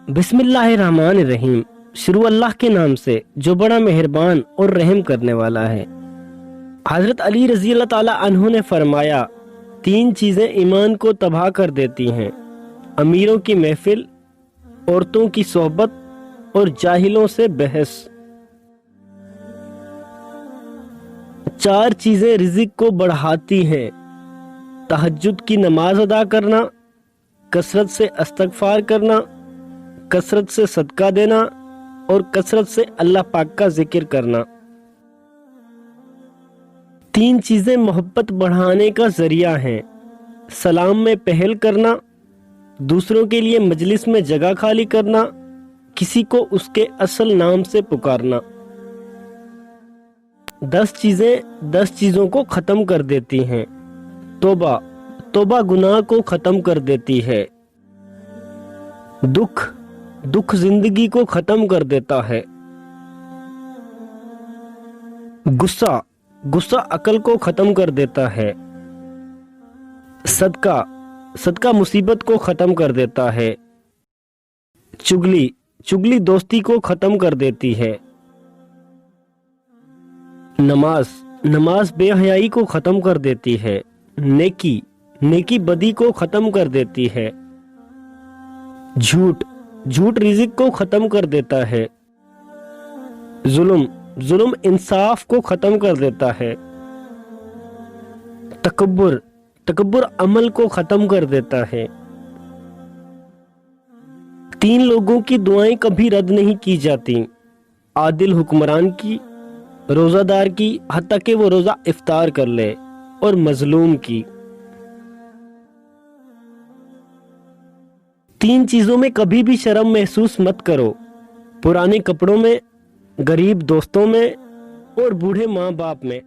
बिस्मिल्लाहिर्रहमानिर्रहीम। शुरू अल्लाह के नाम से जो बड़ा मेहरबान और रहम करने वाला है। हजरत अली रजी अल्लाह ताला अन्हु ने फरमाया, 3 चीजें ईमान को तबाह कर देती हैं: अमीरों की महफिल, औरतों की सोहबत और जाहिलों से बहस। 4 चीजें रिज़्क को बढ़ाती हैं: तहज्जुद की नमाज अदा करना, कसरत से इस्तगफार करना, कसरत से सदका देना और कसरत से अल्लाह पाक का जिक्र करना। 3 चीजें मोहब्बत बढ़ाने का जरिया हैं: सलाम में पहल करना, दूसरों के लिए मजलिस में जगह खाली करना, किसी को उसके असल नाम से पुकारना। 10 चीजें 10 चीजों को खत्म कर देती हैं: तौबा, तौबा गुनाह को खत्म कर देती है। दुख, दुख जिंदगी को खत्म कर देता है। गुस्सा, गुस्सा अकल को खत्म कर देता है। सदका, सदका मुसीबत को खत्म कर देता है। चुगली, चुगली दोस्ती को खत्म कर देती है। नमाज, नमाज बेहयाई को खत्म कर देती है। नेकी, नेकी बदी को खत्म कर देती है। झूठ, झूठ रिज़्क को खत्म कर देता है। जुल्म, जुल्म इंसाफ को खत्म कर देता है। तकब्बुर, तकब्बुर अमल को खत्म कर देता है। 3 लोगों की दुआएं कभी रद्द नहीं की जाती: आदिल हुक्मरान की, रोजादार की हत्ता कि वो रोजा इफ्तार कर ले, और मजलूम की। 3 चीजों में कभी भी शर्म महसूस मत करो: पुराने कपड़ों में, गरीब दोस्तों में और बूढ़े माँ बाप में।